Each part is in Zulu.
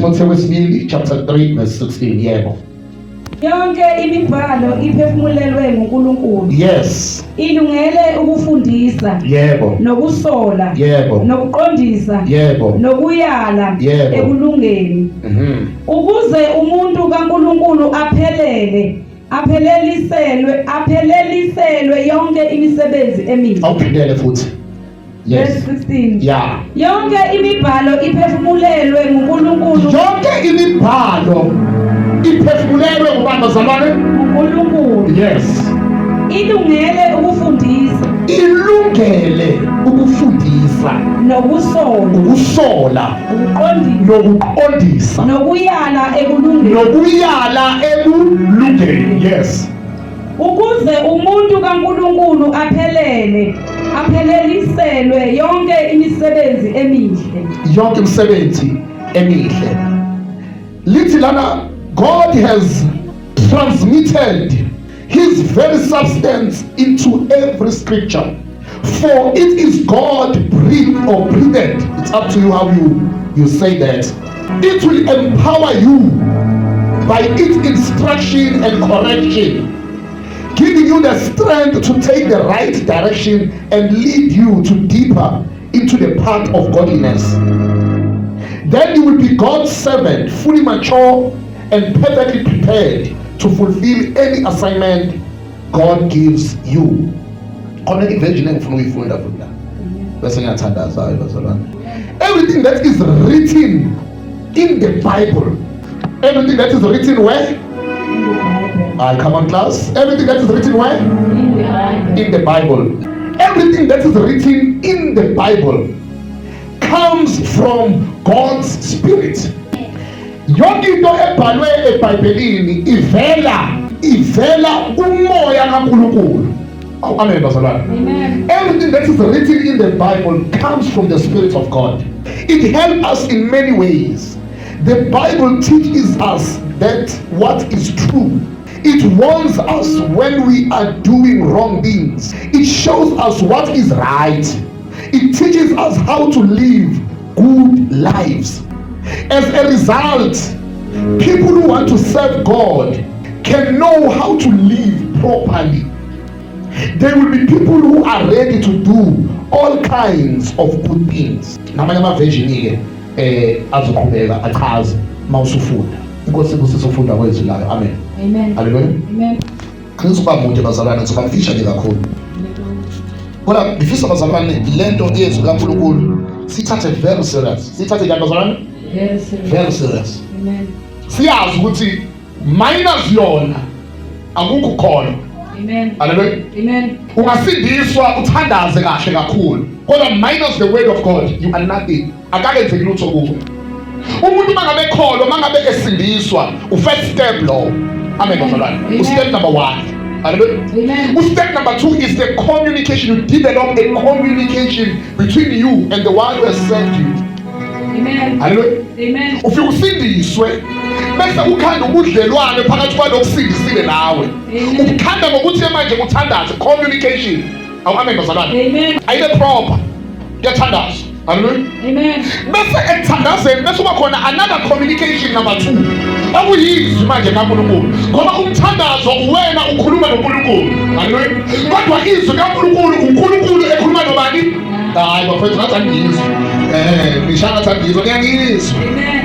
Timotheo wesibili chapter 3 verse 16. Yebo. Yonke imibhalo iphefumulelwe nguNkulunkulu. Yes. Ilungele ukufundisa. Yebo. Nokusola. Yebo. Nokuqondisa. Yebo. Nokuyala Yebo. ekulungeni. Ukuze umuntu kaNkulunkulu apheleliselwe yonke imisebenzi emihle. Awuphindele futhi. Yes. Verse 16. Yeah. Yonke imibhalo iphefumulelwe nguNkulunkulu. Yonke imibhalo iphefumulelwe ngubazalwane nguNkulunkulu. Yes. Ilungele ukufundisa. Ilungele ukufundisa. Nokusola. Nokuqondisa. Nokuyala ekulungeni. Yes. Ukuze umuntu kaNkulunkulu apheleliselwe yonke imisebenzi emihle. Yonke imisebenzi emihle. Lithi lana, God has transmitted his very substance into every scripture, for it is God breathed or breathed. It's up to you how you say that. It will empower you by its instruction and correction, giving you the strength to take the right direction and lead you to deeper into the path of godliness. Then you will be God's servant, fully mature and perfectly prepared to fulfill any assignment God gives you. Everything that is written in the Bible, everything that is written where? Come on, class. Everything that is written where? In the Bible. Everything that is written in the Bible comes from God's Spirit. Yonke into ebhalwe eBhayibhelini ivela umoya kaNkulunkulu. Amen, bazalwane. Everything that is written in the Bible comes from the Spirit of God. It helps us in many ways. The Bible teaches us that what is true. It warns us when we are doing wrong things. It shows us what is right. It teaches us how to live good lives. As a result, people who want to serve God can know how to live properly. There will be people who are ready to do all kinds of good things. Namanye ama-version azoqhubeka achaze mawusufunda. Inkosi kusizofunda kwezwi layo. Amen. Amen. Hallelujah. Amen. Ngizoba mude bazalwane, ngizoba mfisha nje kakhulu. Kodwa ngifisa bazalwane lento yezwi kaNkulunkulu sithathe very serious. Sithathe njani bazalwane? Yes. Very serious. Amen. Siyazi ukuthi minus yona akukho khona. Amen. Hallelujah. Amen. Ungasindiswa uthandaze kahle kakhulu. Kodwa minus the word of God you are nothing. Akakenzeki lutho kuwe. Umuntu mangabe ekholwa, mangabe esindiswa, first step lo. Amen bazalwane. Step number 1. Hallelujah. Amen. Step number 2 is the communication. You develop a communication between you and the one who has sent you. Amen. Hallelujah. Amen. Ufike usindiswe bese ukhanda ubudlelwane phakathi kwalokusindisile nawe. Ukhanda ngokuthi manje uthandaze, communication. Amen bazalwane. Amen. Ayile proper. Uyathandaza. Hallelujah. Amen. Bese ekuthandazeni bese kuba khona another communication number 2. Akuyizwi manje kaNkulunkulu. Ngoba umthandazo uwena ukhuluma noNkulunkulu. Hallelujah. Kodwa izwi kaNkulunkulu uNkulunkulu ekhuluma nobani? Hayi bafethu ngathi angizwi. Ngishaka ngathi angizwi, ngiyangizwa. Amen.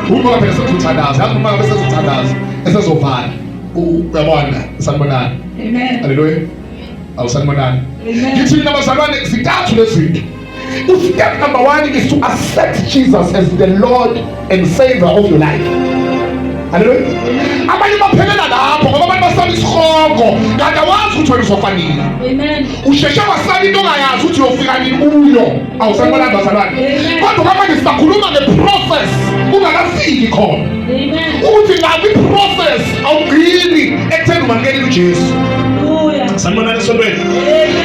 Uma phela sezothandaza, yazi uma bese sezothandaza, esezovala. Uyabona, sanibonani. Amen. Hallelujah. Awusanibonani. Amen. Ngithi mina bazalwane zintathu lezinto. Step number 1 is to accept Jesus as the Lord and Savior of your life. Hallelujah. Abanye baphelela lapho ngoba abantu basala isikhongo kanti awazi ukuthi wena uzofanele. Amen. Usheshe wasala into ongayazi ukuthi uyofika nini uyo. Awusanibonani bazalwane. Kodwa kamanje sisakhuluma ngeprocess ungakafiki khona. Amen. Uthi ngabe iprocess awugcini ekutheni umankelile uJesu. Hallelujah. Sanibonani sontweni.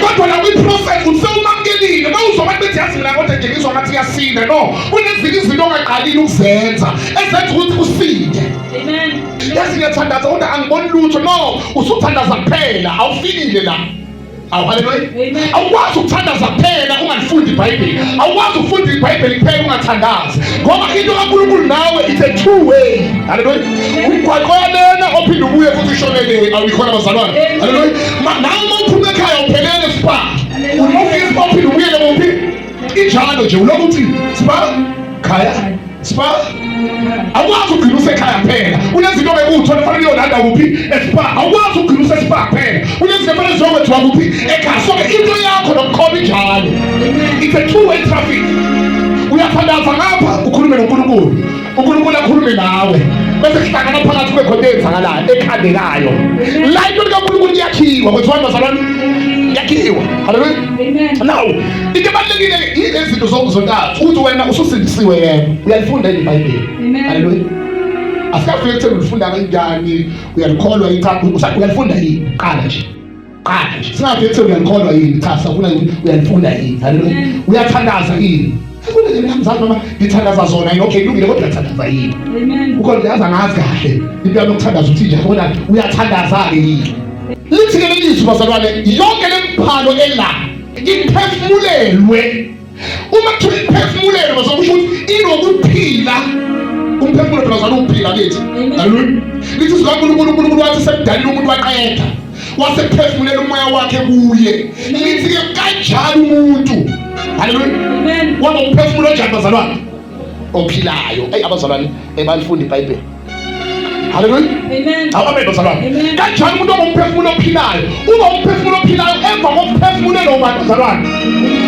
Kodwa la kwi-process usewumakelile mawuzobantu bethi yazi mina kodwa nje ngizwa ngathi yasinda. No, kunezinye izinto ongaqalile ukuzenza ezenza ukuthi usinde. Amen. Yazi ngiyathandaza kodwa angiboni lutho. No, usuthandaza kuphela awufikile la. Hallelujah. Amen. Awukwazi ukuthandaza kuphela ungalifundi iBhayibheli. Awukwazi ukufunda iBhayibheli kuphela ungathandazi. Ngoba into kaNkulunkulu nawe it's a two way. Hallelujah. Ugqaqelena ophinde ubuye futhi ushonele awukhona bazalwane. Hallelujah. Nawe uphuma ekhaya uphelele spa. Unofika spa uphinde ubuyele kuphi? Injalo nje ulokhu uthi spa khaya spa. Awukwazi ukugcina usekhaya kuphela. Unezinto bekuthola fanele uyolanda kuphi? Espa. Awukwazi ukugcina usespa kuphela. Unezinto fanele zokwenziwa kuphi? Ekhaya. So into yakho nomkhoba injalo. It's a two-way traffic. Uyathandaza ngapha ukhulume noNkulunkulu. uNkulunkulu akhulume nawe. Bese kuhlangana phakathi kwekhonto ezenzakalayo ekhandekayo. La into kaNkulunkulu iyakhiwa kwethiwa bazalwane. Yakhiwa. Hallelujah. Amen. Now, into ebalulekile izinto zontathu ukuthi wena ususindisiwe yena. Uyalifunda iBhayibheli. Hallelujah. Asikafike ekutheni ulifunda kanjani, uyalikholwa yini, uyalifunda yini? Qala nje. Singafike ekutheni uyalikholwa yini, cha sifuna uyalifunda yini. Hallelujah. Uyathandaza yini? Ufuna nje mzansi mama ngithandaza zona yini? Okay, kulungile kodwa uyathandaza yini? Amen. Ukhona uyaza ngazi kahle. Into yokuthandaza uthi nje ubona uyathandaza ke yini? Lithi ke lelizwi bazalwane yonke lemphalo ela iphefumulelwe. Uma kuthiwa iphefumulelwe bazokusho ukuthi inokuphila. Umphefumulo bazalwane uphila kithi. Hallelujah. Lithi uNkulunkulu wathi sekudalile umuntu waqeda. Wasephefumulela umoya wakhe kuye. Lithi ke kanjalo umuntu. Hallelujah. Amen. Waba umphefumulo njani bazalwane? Ophilayo. Abazalwane ebalifunda iBhayibheli. Hallelujah. Amen. Amen bazalwane. Amen. Kanjani umuntu omphefumulo ophilayo? Uma umphefumulo ophilayo emva kokuphefumulela abantu bazalwane.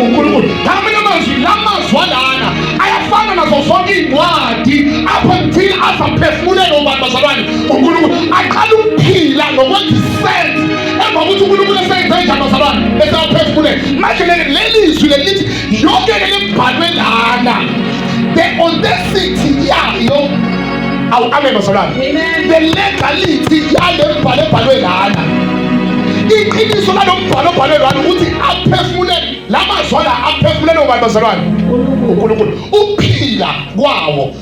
uNkulunkulu. Ngamanye amazwi lamazwi lana ayafana nazo zonke incwadi up until asaphefumulela abantu bazalwane. uNkulunkulu aqala ukuphila nokwenza sense. Emva kokuthi uNkulunkulu esenze njani bazalwane? Esaphefumulela. Manje lelizwi lithi yonke lembhalwe lana. The audacity yayo. Amen bazalwane. The legality yalembhalo ebhalwe lana. Iqiniso lalombhalo obhalwe lana ukuthi aphefumulele lamazwi la aphefumulele abantu bazalwane. uNkulunkulu uphila kwawo.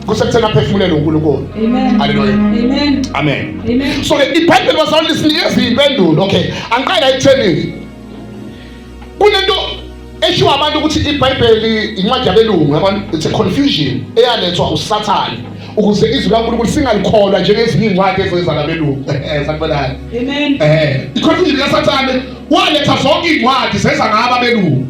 Kusekuthena aphefumulele uNkulunkulu. Amen. Hallelujah. Amen. Amen. Amen. So iBhayibheli bazalwane lisinikeza impendulo. Okay. Angiqala ekutheni. Kunento eshiwo abantu ukuthi iBhayibheli incwadi yabelungu yabona it's a confusion eyalethwa uSathane ukuze izwi kaNkulunkulu singalikholwa njengezinye incwadi ezenza labelungu. Sakubona. Amen. Iconfusion kaSathane waletha zonke incwadi zenza ngaba belungu.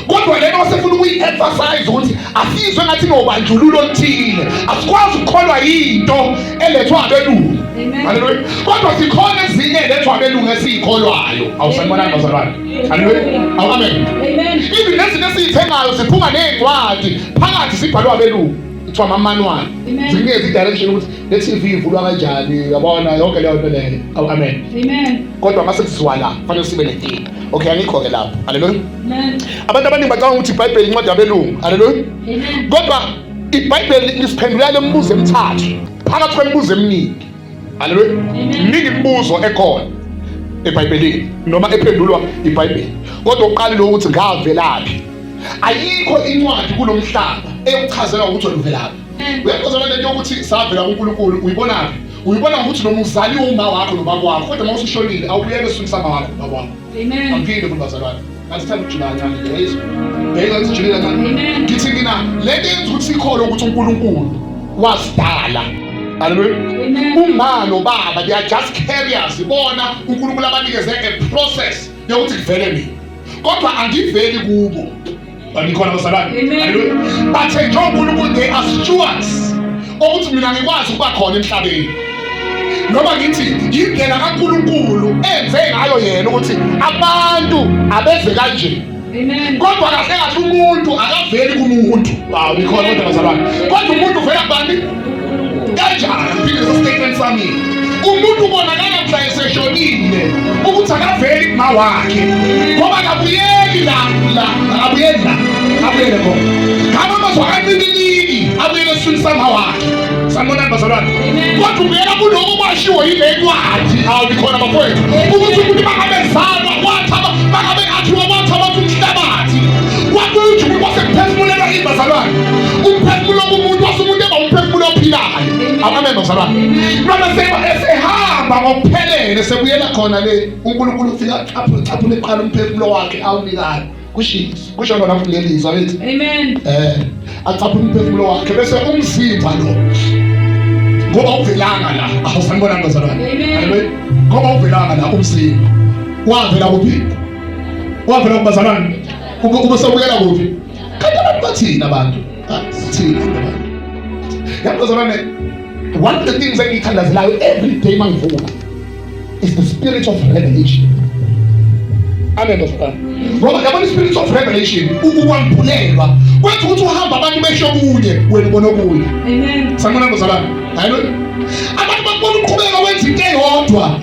Kodwa lena wasefuna ukuyi-emphasize ukuthi asizwe ngathi nobanjululo oluthile. Asikwazi ukukholwa yinto elethwa abelungu. Hallelujah. Kodwa sikhona ezinye elethwa abelungu esiyikholwayo. Awusanibonani bazalwane? Hallelujah. Amen. Amen. Even nezinto esiyithengayo siphuma ney'ncwadi phakathi sibhalwe abelungu. Kuthiwa ama-manual. Zinikeza i-direction ukuthi le-TV ivulwa kanjani, yabona yonke leyo nto leyo. Amen. Amen. Kodwa mase kuzwa la kufanele sibe nenkinga. Okay, angikho-ke lapho. Hallelujah. Amen. Abantu abaningi bacabanga ukuthi iBhayibheli incwadi yabelungu. Hallelujah. Amen. Kodwa iBhayibheli lisiphendula le mibuzo emithathu phakathi kwemibuzo eminingi. Hallelujah. Miningi imibuzo ekhona eBhayibhelini noma ephendulwa iBhayibheli. Kodwa uqala lo ukuthi ngavelaphi. Ayikho incwadi kulomhlaba eyokuchazela ukuthi uvelaphi. Uyaqozana lento yokuthi savela kuNkulunkulu uyibonaphi? Uyibona ukuthi noma uzali uma wakho nobaba wakho kodwa mase ushonile awubuyele esukwini wakho baba wakho. Amen. Amphinde kubazalwane. Ngasithanda ukujula kancane lezo. Bheka ukuthi ujule kancane. Amen. Ngithi mina lento yenza ukuthi sikholwe ukuthi uNkulunkulu wasidala. Hallelujah. Amen. Umama nobaba they are just carriers. Ibona uNkulunkulu abanikeze a process yokuthi kuvele mina. Kodwa angiveli kubo. Banikhona bazalwane. Hallelujah. But uNkulunkulu they are stewards. Ukuthi mina ngikwazi ukuba khona emhlabeni. Noma ngithi indlela kaNkulunkulu enze ngayo yena ukuthi abantu abeze kanje. Amen. Kodwa kahle kahle umuntu akaveli kumuntu. Wow, nikhona kodwa bazalwane. Kodwa umuntu uvela kubani? Kanjani? Phikisa statement sami. Umuntu ubonakala mhla eseshonile ukuthi akaveli kuma wakhe. Ngoba akabuyeli la abuyele khona. Ngaba mazwa kancibilili abuyele eswini sama wakhe. Sanibonani bazalwane. Kodwa ungena kuloko kwashiwo yile ncwadi awukhona bafowethu ukuthi umuntu makabezalwa makabe athiwa wathaba umhlabathi kwakuthi umuntu wasekuphefumulelwa yini bazalwane. Umphefumulo womuntu wasumuntu eba umphefumulo ophilayo. Amen bazalwane. Noma esehamba wahamba ngokuphelele sebuyela khona le uNkulunkulu ufika caphule eqala umphefumulo wakhe awunikayo kusho lona kulelizwa lithi Amen. acaphule umphefumulo wakhe bese umzimba lo ngoba uvelanga la awusanibona ngazalwane Amen. ngoba uvelanga la umzimba wavela kuphi wavela kubazalwane ube sebuyela kuphi kanti abantu bathina abantu thina abantu yabazalwane. One of the things that ngithandazelayo every day mangivuka is the spirit of revelation. Amen bafana. Ngoba yabona spirit of revelation ukwambulelwa kwenza ukuthi uhamba abantu besho kunye wena ubona okunye. Amen. Sanibona ngozalana. Hayibo. Abantu bakubona uqhubeka wenza into eyodwa.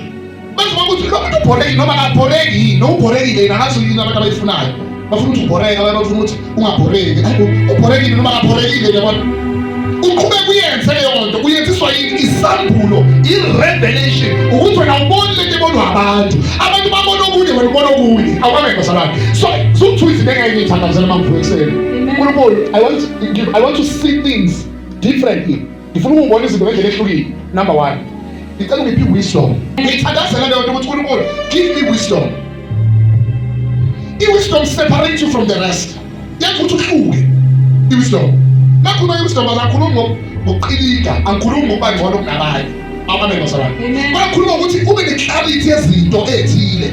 Bese bakuthi lo muntu ubhoreki noma akabhoreki yini, no ubhorekile yena ngathi yini abantu abayifunayo. Bafuna ukuthi ubhoreke abanye bafuna ukuthi ungabhoreki. Ubhorekile noma akabhorekile yabona. Uqhubeka uyenze leyo nto uyenziswa yini isambulo i-revelation ukuthi wena ubone lento ebonwa abantu babona okunye wena ubona okunye awukamele basalwane so zokuthiwa izinto engeke ngiyithandazela uma ngivuka ekuseni uNkulunkulu I want to see things differently ngifuna ukubona izinto ngendlela ehlukile. Number 1 ngicela ungiphi wisdom ngiyithandazela leyo nto ukuthi uNkulunkulu give me wisdom. I-wisdom separates you from the rest yenza ukuthi uhluke i-wisdom. Nakhuluma iwisdom akakhulumi ngokuqilika angikhulumi ngokuba ngcono kunabanye abanye bazalwane bakhuluma ukuthi ube neclarity yezinto ethile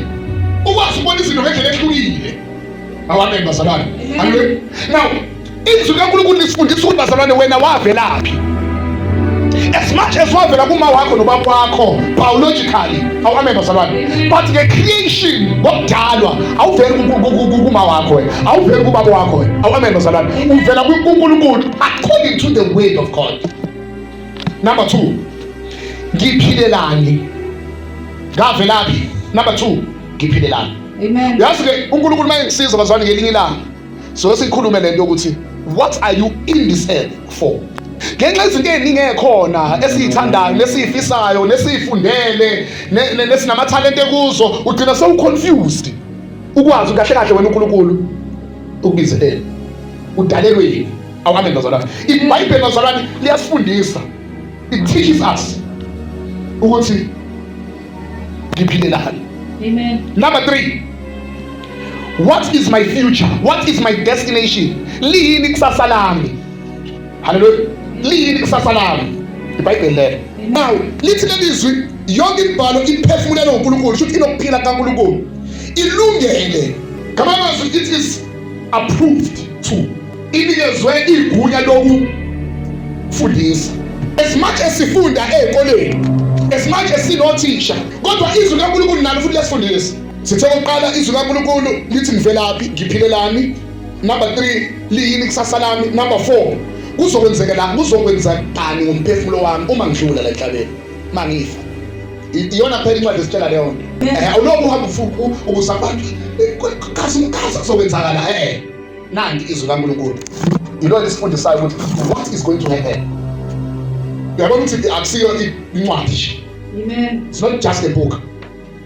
ukwazi ukubona izinto ngendlela ehlukile abanye bazalwane. Now izwi kaNkulunkulu lisifundisa ukuthi bazalwane wena wavelaphi as much as wavela kuma wakho nobaba wakho biologically awuhambe bazalwane but the creation ngokudalwa awuveli kuma wakho wena awuveli kubaba wakho wena awuhambe bazalwane uvela kuNkulunkulu according to the word of God. Number 2 ngiphilelani ngavelaphi. Number 2 ngiphilelani. Amen. Yazi ke uNkulunkulu mayengisiza bazalwane ngelinye ilanga so sikhulume lento ukuthi what are you in this earth for. Ngenxa izinto eziningi ekhona esizithandayo nesifisayo nesifundele nesinamatalente kuzo ugcina sewuconfused ukwazi kahle kahle wena uNkulunkulu ukubizela udalelwe yini awuhambe ngazalwane. iBhayibheli ngazalwane liyasifundisa it teaches us ukuthi ngiphilelani. Amen. Number 3 what is my future, what is my destination, lini kusasa lami. Hallelujah. Lini kusasa lami iBhayibheli lelo. Now lithi lelizwi yonke imibhalo iphefumulela uNkulunkulu futhi inokuphila kaNkulunkulu ilungele ngamazwi it is approved to inikezwe igunya lokufundisa as much as sifunda ezikoleni as much as sinothisha kodwa izwi kaNkulunkulu nalo futhi lesifundisa. Sithe oqala izwi kaNkulunkulu lithi ngivelaphi ngiphilelani. Number 3 lini kusasa lami. Number 4 kuzokwenzakani ngomphefumulo wami uma ngidlula la emhlabeni mangifa. Iyona phela incwadi esitshela leyo nto. Awuloku uhamba ufuku ukuza abantu kazi kuzokwenzakala nanti izwi kaNkulunkulu yilo lesifundisayo ukuthi what is going to happen. Uyabona ukuthi akusiyo incwadi. Amen. It's not just a book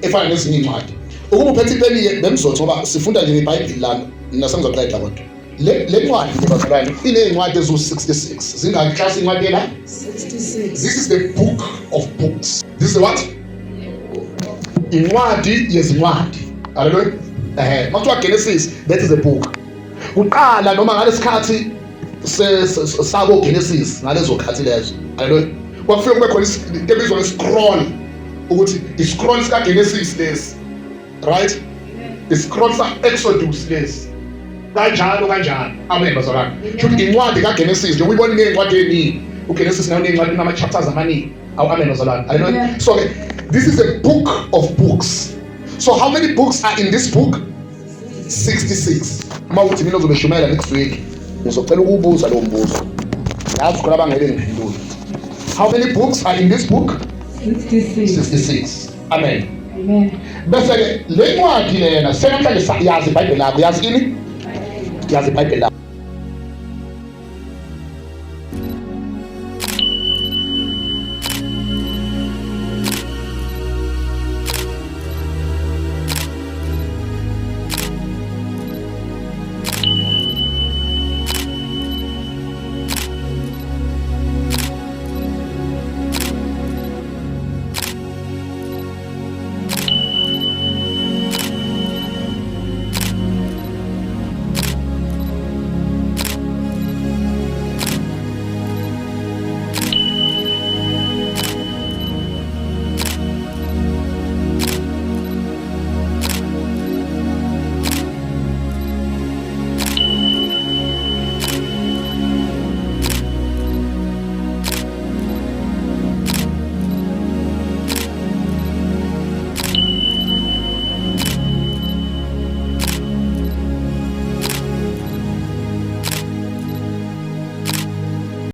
efana nezinye incwadi. Ukuba uphethe ipeni bemzotho ngoba sifunda nje iBhayibheli lana nasengizoqeda kodwa le ncwadi ngibazalwane inezincwadi ezu66 zingaki class incwadi la 66. This is the book of books. This is the what? Incwadi yezincwadi. Hallelujah. Makuthiwa Genesis that is a book. Uqala noma ngalesikhathi sabo Genesis ngalezo khathi lezo. Hallelujah. Kwafika kube khona into ebizwa nge-scroll ukuthi i-scroll sika Genesis lesi. Right? I-scroll sa Exodus lesi. Kanjalo. Amen bazalwane. Futhi incwadi kaGenesis nje uyibona ngeencwadi eziningi. uGenesis nayo incwadi nama chapters amaningi. Amen bazalwane. Hallelujah. So this is a book of books. So how many books are in this book? 66. Mawuthi mina uzobeshumela next week. Ngizocela ukubuza lo mbuzo. Yazi khona bangeke ngiphendule. How many books are in this book? 66. Amen. Amen. Bese ke le ncwadi lena senamhlanje yazi iBhayibheli lakho yazi ini? Yazi iBhayibheli lakho.